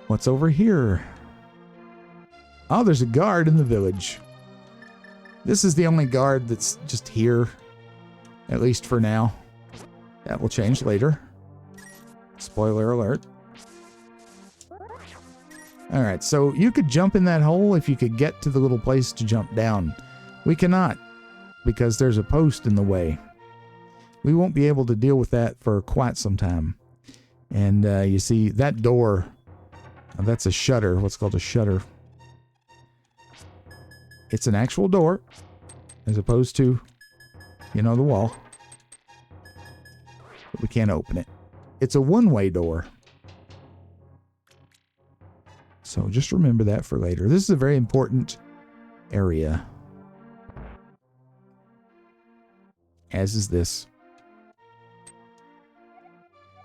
What's over here? Oh, there's a guard in the village. This is the only guard that's just here, at least for now. That will change later. Spoiler alert. Alright, so you could jump in that hole if you could get to the little place to jump down. We cannot, because there's a post in the way. We won't be able to deal with that for quite some time. And you see, that door, that's a shutter, what's called a shutter. It's an actual door, as opposed to, you know, the wall. But we can't open it. It's a one-way door. So just remember that for later. This is a very important area. As is this.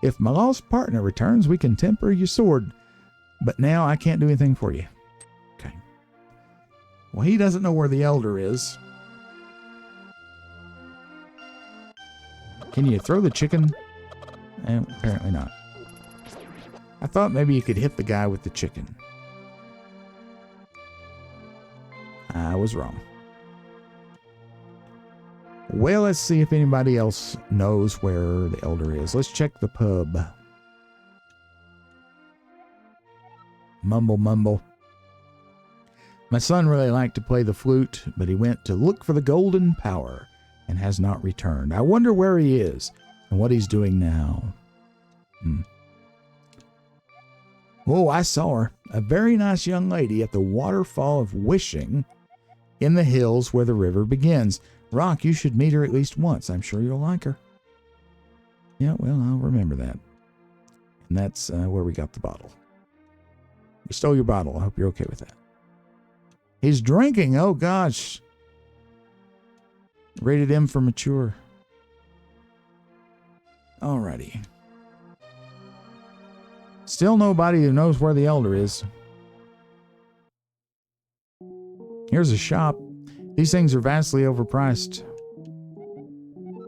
If my lost partner returns, we can temper your sword. But now I can't do anything for you. Okay. Well, he doesn't know where the elder is. Can you throw the chicken? Apparently not. I thought maybe you could hit the guy with the chicken. I was wrong. Well, let's see if anybody else knows where the elder is. Let's check the pub. Mumble, mumble. My son really liked to play the flute, but he went to look for the golden power and has not returned. I wonder where he is and what he's doing now. Oh, I saw her. A very nice young lady at the waterfall of Wishing in the hills where the river begins. Rock, you should meet her at least once. I'm sure you'll like her. Yeah, well, I'll remember that. And that's where we got the bottle. We stole your bottle. I hope you're okay with that. He's drinking. Oh, gosh. Rated M for mature. Alrighty. Still nobody who knows where the elder is. Here's a shop. These things are vastly overpriced.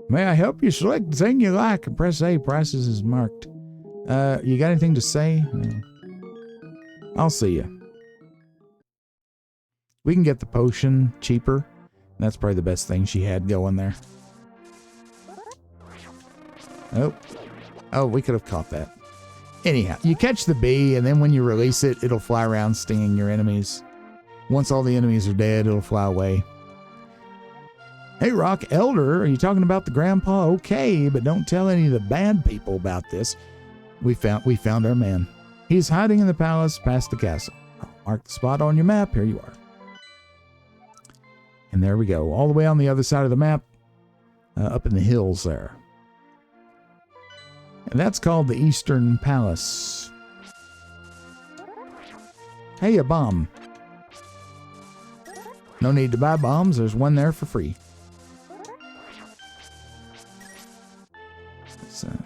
May I help you select the thing you like and press A. Prices is marked. You got anything to say? No. I'll see you. We can get the potion cheaper. That's probably the best thing she had going there. Oh. Oh, we could have caught that. Anyhow, you catch the bee, and then when you release it, it'll fly around stinging your enemies. Once all the enemies are dead, it'll fly away. Hey, Rock Elder, are you talking about the grandpa? Okay, but don't tell any of the bad people about this. We found our man. He's hiding in the palace past the castle. I'll mark the spot on your map. Here you are. And there we go. All the way on the other side of the map. Up in the hills there. And that's called the Eastern Palace. Hey, a bomb. No need to buy bombs. There's one there for free.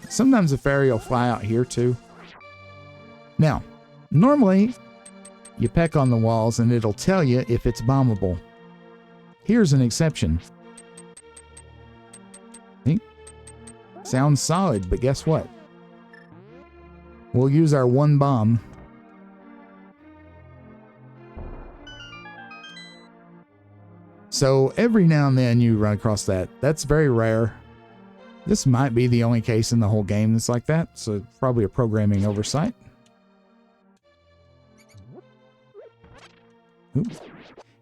Sometimes a fairy will fly out here too. Now, normally you peck on the walls and it'll tell you if it's bombable. Here's an exception. See? Sounds solid, but guess what? We'll use our one bomb. So every now and then you run across that. That's very rare. This might be the only case in the whole game that's like that, so probably a programming oversight. Ooh.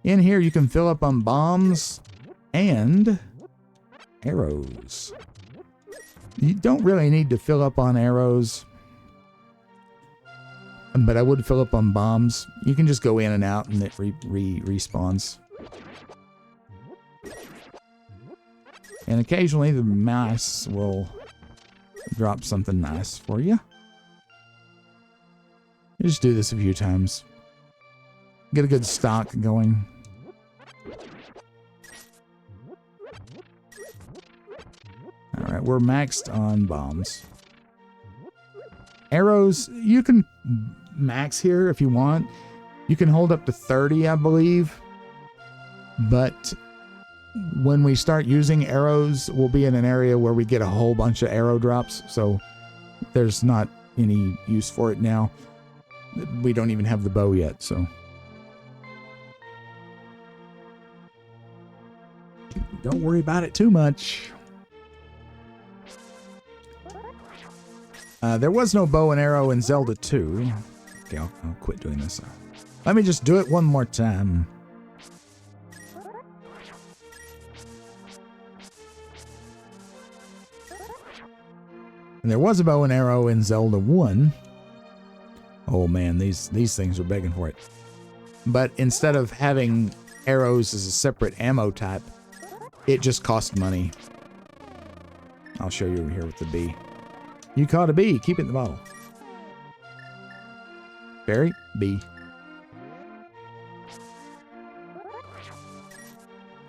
In here you can fill up on bombs and arrows. You don't really need to fill up on arrows, but I would fill up on bombs. You can just go in and out and it respawns. And occasionally the mouse will drop something nice for you. Just do this a few times. Get a good stock going. Alright, we're maxed on bombs. Arrows, you can max here if you want. You can hold up to 30, I believe. But when we start using arrows, we'll be in an area where we get a whole bunch of arrow drops, so there's not any use for it now. We don't even have the bow yet, so. Don't worry about it too much. There was no bow and arrow in Zelda 2. Okay, I'll quit doing this. Let me just do it one more time. And there was a bow and arrow in Zelda 1. Oh man, these things are begging for it. But instead of having arrows as a separate ammo type, it just cost money. I'll show you here with the bee. You caught a bee. Keep it in the bottle. Berry, bee.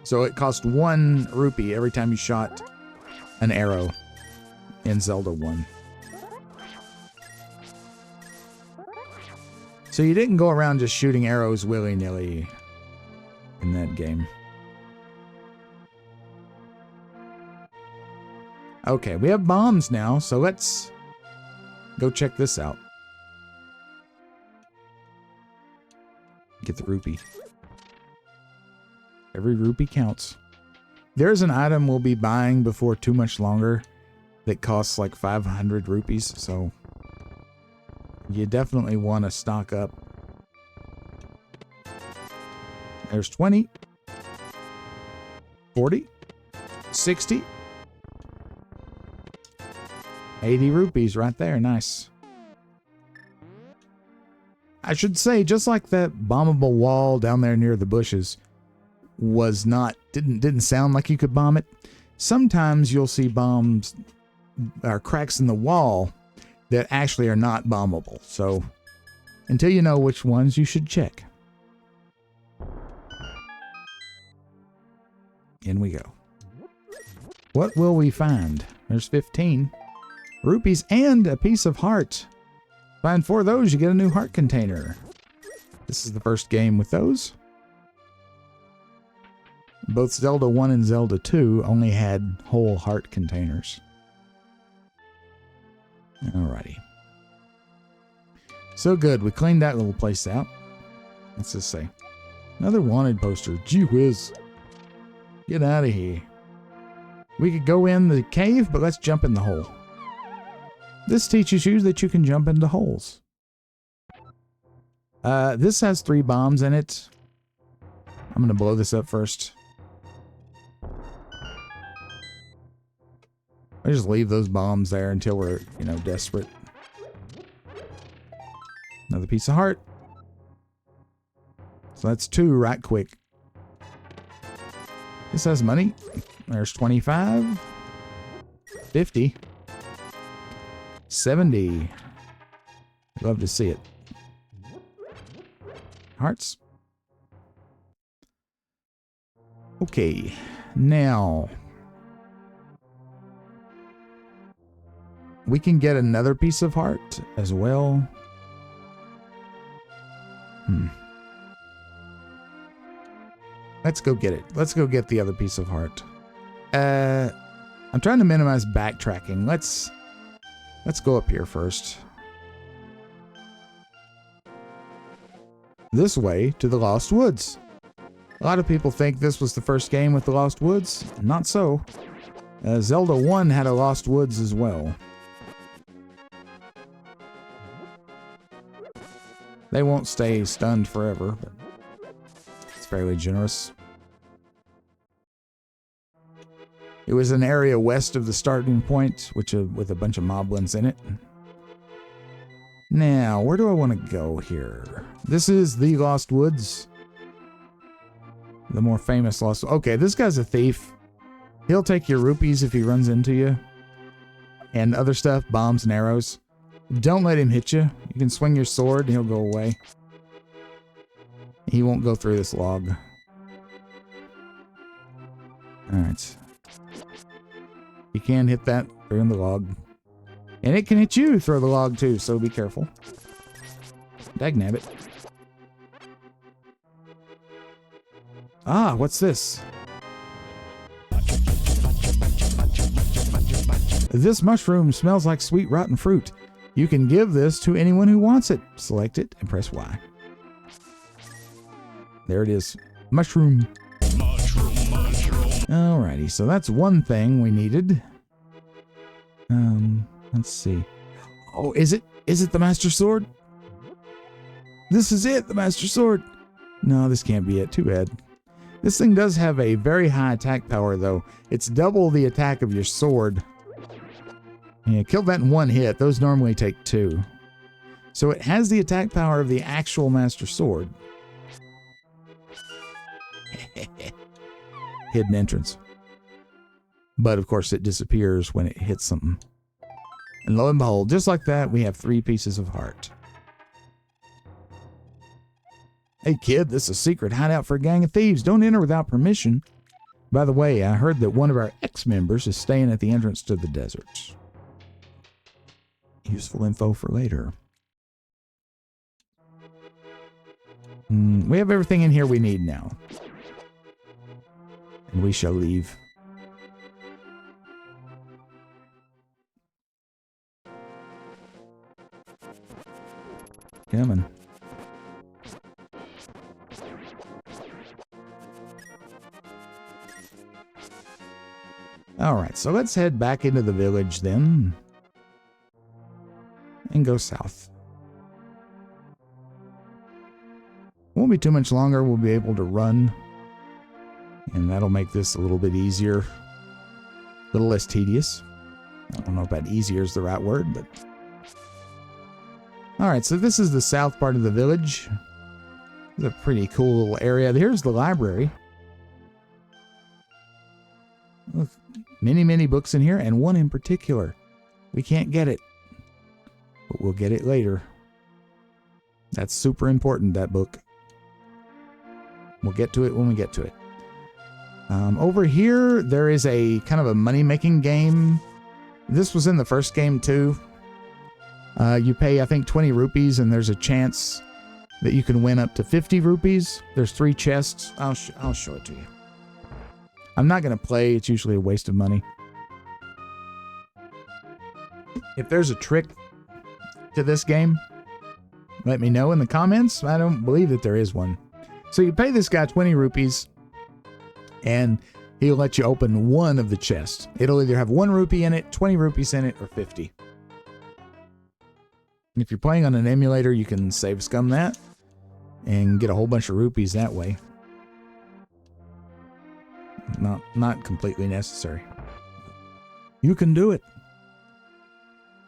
So it cost 1 rupee every time you shot an arrow in Zelda 1. So you didn't go around just shooting arrows willy-nilly in that game. Okay, we have bombs now, so let's go check this out. Get the rupee. Every rupee counts. There's an item we'll be buying before too much longer that costs like 500 rupees, so you definitely want to stock up. There's 20, 40, 60, 80 rupees right there. Nice. I should say, just like that bombable wall down there near the bushes was not, didn't sound like you could bomb it. Sometimes you'll see bombs or cracks in the wall that actually are not bombable. So until you know which ones, you should check. In we go. What will we find? There's 15 rupees and a piece of heart. Find 4 of those, you get a new heart container. This is the first game with those. Both Zelda 1 and Zelda 2 only had whole heart containers. Alrighty. So good, we cleaned that little place out. Let's just say. Another wanted poster. Gee whiz. Get out of here. We could go in the cave, but let's jump in the hole. This teaches you that you can jump into holes. This has 3 bombs in it. I'm going to blow this up first. I just leave those bombs there until we're, desperate. Another piece of heart. So that's 2 right quick. This has money. There's 25. 50. 70. Love to see it. Hearts. Okay. Now, we can get another piece of heart as well. Let's go get it. Let's go get the other piece of heart. I'm trying to minimize backtracking. Let's go up here first. This way to the Lost Woods. A lot of people think this was the first game with the Lost Woods. Not so. Zelda 1 had a Lost Woods as well. They won't stay stunned forever, but it's fairly generous. It was an area west of the starting point, which with a bunch of moblins in it. Now, where do I want to go here? This is the Lost Woods. The more famous Lost... Okay, this guy's a thief. He'll take your rupees if he runs into you. And other stuff, bombs and arrows. Don't let him hit you. You can swing your sword and he'll go away. He won't go through this log. Alright. You can hit that through the log. And it can hit you through the log too, so be careful. Dagnabbit. Ah, what's this? This mushroom smells like sweet rotten fruit. You can give this to anyone who wants it. Select it and press Y. There it is. Mushroom. Alrighty, so that's one thing we needed. Let's see. Oh, is it the Master Sword? This is it, the Master Sword. No, this can't be it. Too bad. This thing does have a very high attack power, though. It's double the attack of your sword. Yeah, kill that in 1 hit. Those normally take 2. So it has the attack power of the actual Master Sword. Hidden entrance. But, of course, it disappears when it hits something. And lo and behold, just like that, we have 3 pieces of heart. Hey, kid, this is a secret hideout for a gang of thieves. Don't enter without permission. By the way, I heard that one of our ex-members is staying at the entrance to the desert. Useful info for later. We have everything in here we need now. And we shall leave. Coming. Alright, so let's head back into the village then. And go south. Won't be too much longer, we'll be able to run. And that'll make this a little bit easier. A little less tedious. I don't know if that easier is the right word, but... Alright, so this is the south part of the village. It's a pretty cool little area. Here's the library. Look, many books in here, and one in particular. We can't get it, but we'll get it later. That's super important, that book. We'll get to it when we get to it. Over here, there is a kind of a money-making game. This was in the first game, too. You pay, I think, 20 rupees, and there's a chance that you can win up to 50 rupees. There's 3 chests. I'll show it to you. I'm not going to play. It's usually a waste of money. If there's a trick to this game, let me know in the comments. I don't believe that there is one. So you pay this guy 20 rupees, and he'll let you open one of the chests. It'll either have 1 rupee in it, 20 rupees in it, or 50. If you're playing on an emulator, you can save scum that and get a whole bunch of rupees that way. Not completely necessary. You can do it.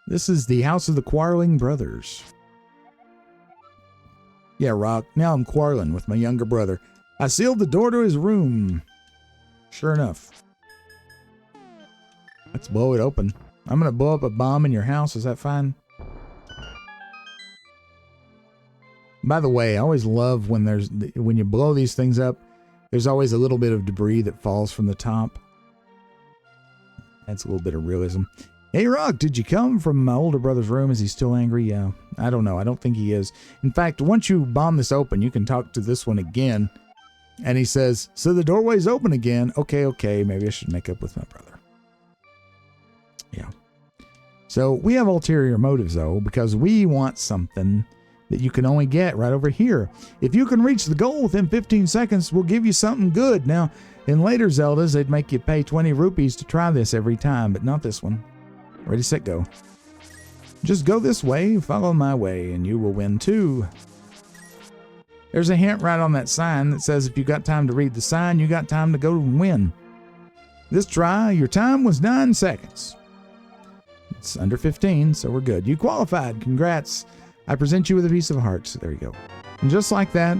This is the house of the Quarreling Brothers. Yeah, Rock, now I'm quarreling with my younger brother. I sealed the door to his room. Sure enough. Let's blow it open. I'm going to blow up a bomb in your house. Is that fine? By the way, I always love when you blow these things up, there's always a little bit of debris that falls from the top. That's a little bit of realism. Hey, Rock, did you come from my older brother's room? Is he still angry? Yeah, I don't know. I don't think he is. In fact, once you bomb this open, you can talk to this one again. And he says, so the doorway's open again. Okay, maybe I should make up with my brother. Yeah. So we have ulterior motives, though, because we want something that you can only get right over here. If you can reach the goal within 15 seconds, we'll give you something good. Now, in later Zeldas, they'd make you pay 20 rupees to try this every time, but not this one. Ready, set, go. Just go this way, follow my way, and you will win too. There's a hint right on that sign that says if you got time to read the sign, you got time to go and win. This try, your time was 9 seconds. It's under 15, so we're good. You qualified. Congrats. I present you with a piece of heart. There you go. And just like that,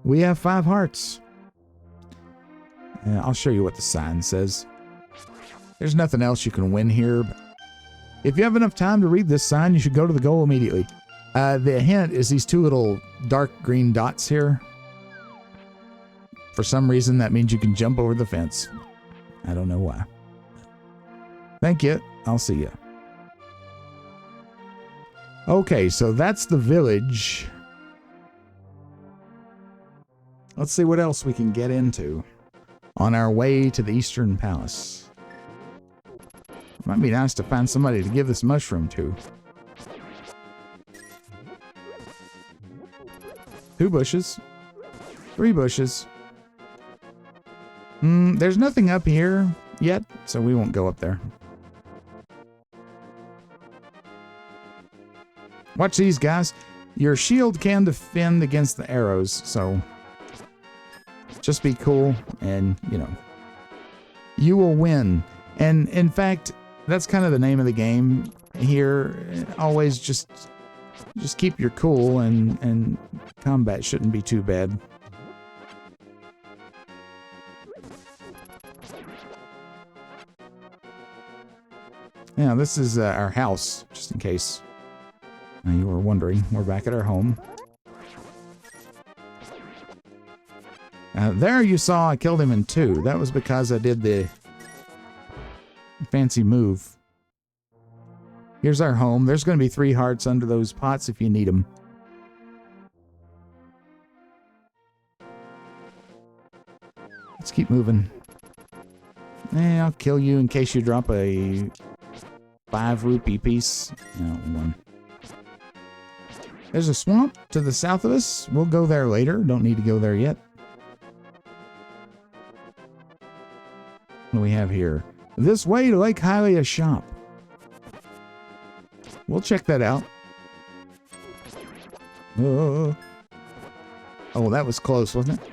we have 5 hearts. I'll show you what the sign says. There's nothing else you can win here, but if you have enough time to read this sign, you should go to the goal immediately. The hint is these 2 little dark green dots here. For some reason, that means you can jump over the fence. I don't know why. Thank you. I'll see you. Okay, so that's the village. Let's see what else we can get into on our way to the Eastern Palace. Might be nice to find somebody to give this mushroom to. 2 bushes. 3 bushes. There's nothing up here yet, so we won't go up there. Watch these, guys. Your shield can defend against the arrows, so just be cool and, you will win. And in fact, that's kind of the name of the game here. Always just keep your cool, and combat shouldn't be too bad. Yeah, this is our house, just in case you were wondering. We're back at our home. There you saw I killed him in 2. That was because I did the fancy move. Here's our home. There's going to be 3 hearts under those pots if you need them. Let's keep moving. I'll kill you in case you drop a 5 rupee piece. No, 1. There's a swamp to the south of us. We'll go there later. Don't need to go there yet. What do we have here? This way to Lake Hylia shop. We'll check that out. Oh, that was close, wasn't it?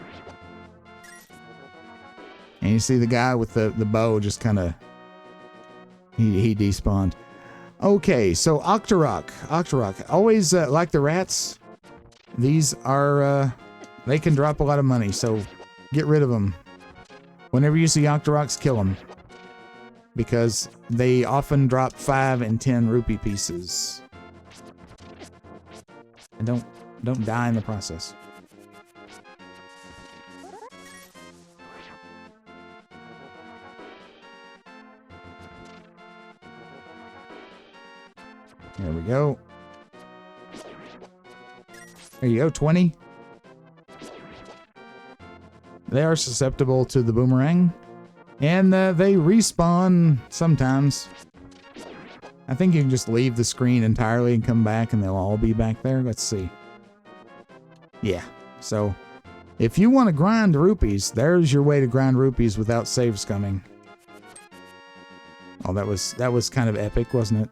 And you see the guy with the bow just kind of... He despawned. Okay, so Octorok. Always like the rats. These are... they can drop a lot of money, so get rid of them. Whenever you see Octoroks, kill them. Because they often drop 5 and 10 rupee pieces. And don't die in the process. There we go. There you go, 20. They are susceptible to the boomerang. And they respawn sometimes. I think you can just leave the screen entirely and come back and they'll all be back there. Let's see. Yeah. So, If you want to grind rupees, there's your way to grind rupees without saves coming. Oh, that was kind of epic, wasn't it?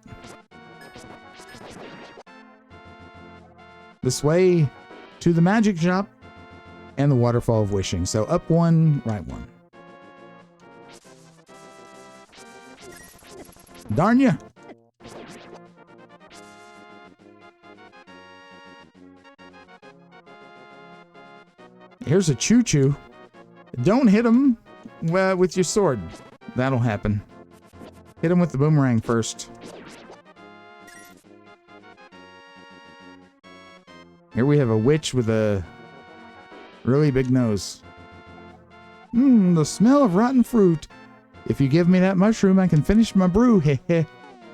This way to the magic shop and the waterfall of wishing. So up one, right one. Darn ya! Here's a choo-choo. Don't hit him with your sword. That'll happen. Hit him with the boomerang first. Here we have a witch with a really big nose. The smell of rotten fruit. If you give me that mushroom, I can finish my brew. Heh heh.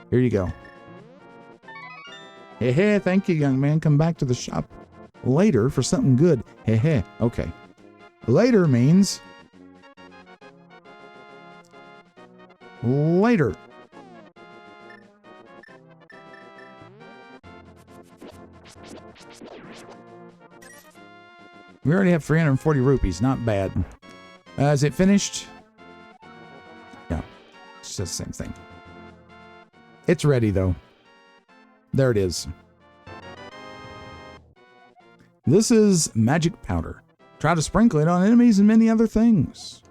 Here you go. Heh heh. Thank you, young man. Come back to the shop later for something good. Heh heh. Okay. Later means later. We already have 340 rupees. Not bad. Is it finished? Yeah. It's just the same thing. It's ready, though. There it is. This is magic powder. Try to sprinkle it on enemies and many other things.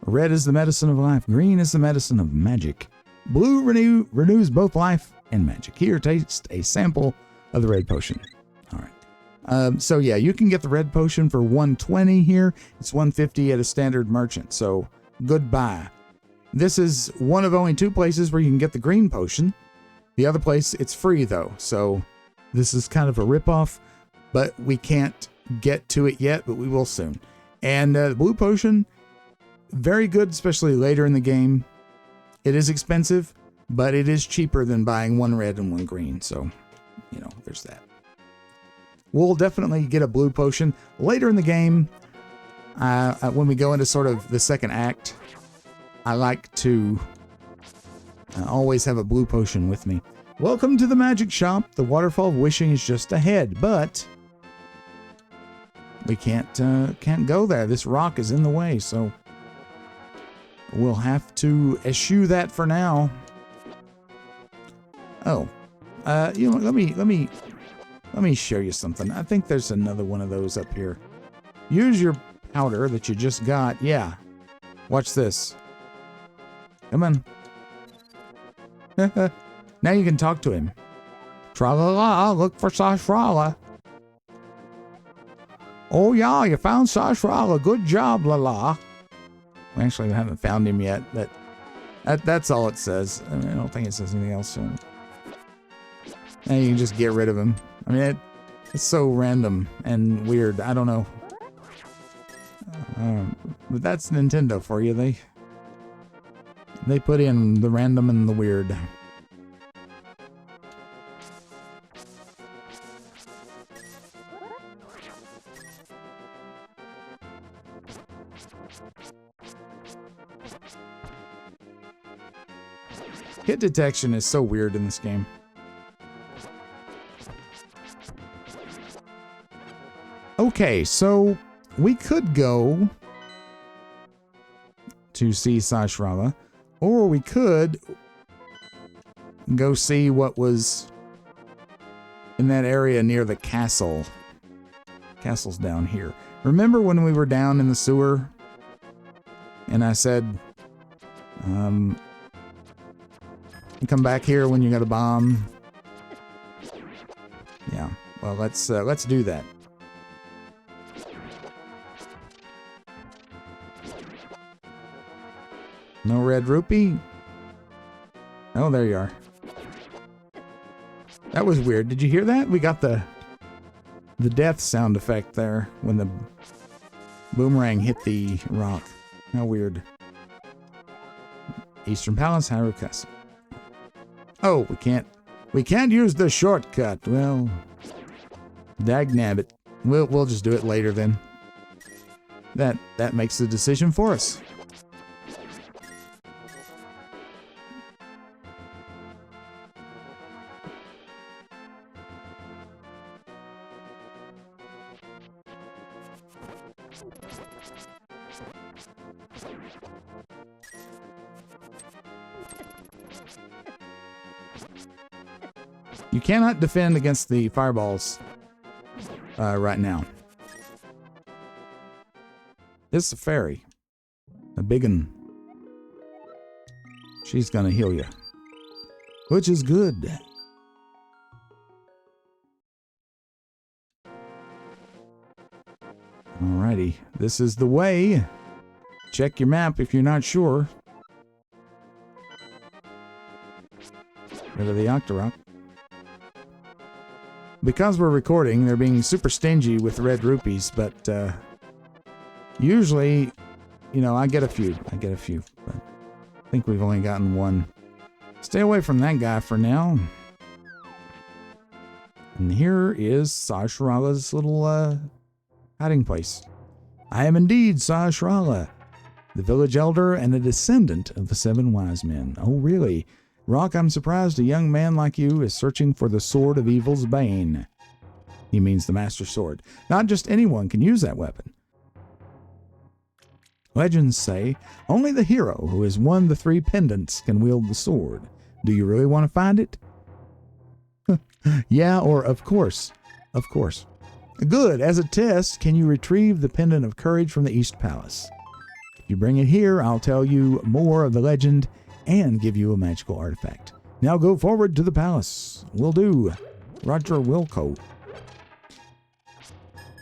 Red is the medicine of life. Green is the medicine of magic. Blue renews both life and magic. Here, taste a sample of the red potion. All right. So yeah, you can get the red potion for 120 here. It's 150 at a standard merchant. So goodbye. This is one of only 2 places where you can get the green potion. The other place, it's free though. So this is kind of a ripoff, but we can't get to it yet, but we will soon. And the blue potion, very good, especially later in the game. It is expensive, but it is cheaper than buying 1 red and 1 green. So, you know, there's that. We'll definitely get a blue potion later in the game. When we go into sort of the second act, I like to always have a blue potion with me. Welcome to the magic shop. The waterfall of wishing is just ahead, but we can't go there. This rock is in the way, so we'll have to eschew that for now. Oh, you know, let me show you something. I think there's another one of those up here. Use your powder that you just got. Yeah. Watch this. Come on. Now you can talk to him. Tra-la-la, look for Sahasrahla. Oh yeah, you found Sahasrahla. Good job, la-la. We actually haven't found him yet, but that's all it says. I mean, I don't think it says anything else. So. And you can just get rid of him. I mean, it's so random and weird. I don't know. But that's Nintendo for you. They put in the random and the weird. Hit detection is so weird in this game. Okay, so we could go to see Sahasrahla, or we could go see what was in that area near the castle. Castle's down here. Remember when we were down in the sewer and I said, come back here when you got a bomb? Yeah, well, let's do that. No red rupee? Oh, there you are. That was weird. Did you hear that? We got the death sound effect there when the boomerang hit the rock. How weird. Eastern Palace, Hyrule Castle. Oh, we can't use the shortcut. Well, dagnabbit. We'll just do it later then. That makes the decision for us. You cannot defend against the fireballs right now. This is a fairy. A big one. She's gonna heal you. Which is good. Alrighty. This is the way. Check your map if you're not sure. Rid of the Octorok. Because we're recording, they're being super stingy with red rupees, but usually, you know, I get a few. But I think we've only gotten one. Stay away from that guy for now. And here is Sahasrahla's little hiding place. I am indeed Sahasrahla, the village elder and a descendant of the 7 wise men. Oh, really? Rock, I'm surprised a young man like you is searching for the sword of evil's bane. He means the master sword. Not just anyone can use that weapon. Legends say only the hero who has won the 3 pendants can wield the sword. Do you really want to find it? Yeah, or of course. Of course. Good. As a test, can you retrieve the pendant of courage from the East Palace? If you bring it here, I'll tell you more of the legend and give you a magical artifact. Now go forward to the palace. Will do. Roger Wilco.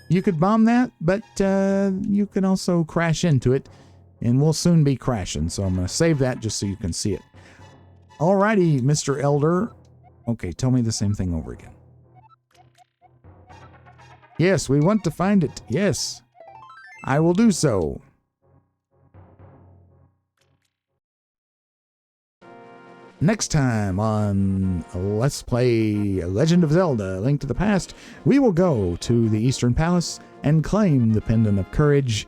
You could bomb that, but you can also crash into it, and we'll soon be crashing, so I'm going to save that just so you can see it. Alrighty, Mr. Elder. Okay, tell me the same thing over again. Yes, we want to find it. Yes, I will do so. Next time on Let's Play Legend of Zelda, Link to the Past, we will go to the Eastern Palace and claim the Pendant of Courage,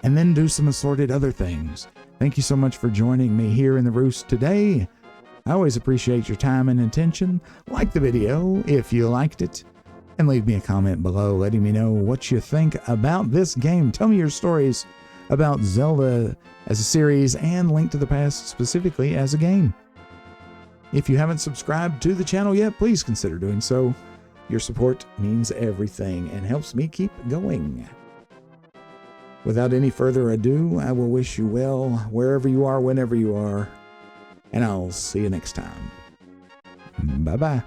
and then do some assorted other things. Thank you so much for joining me here in the Roost today. I always appreciate your time and attention. Like the video if you liked it, and leave me a comment below letting me know what you think about this game. Tell me your stories about Zelda as a series and Link to the Past specifically as a game. If you haven't subscribed to the channel yet, please consider doing so. Your support means everything and helps me keep going. Without any further ado, I will wish you well wherever you are, whenever you are, and I'll see you next time. Bye-bye.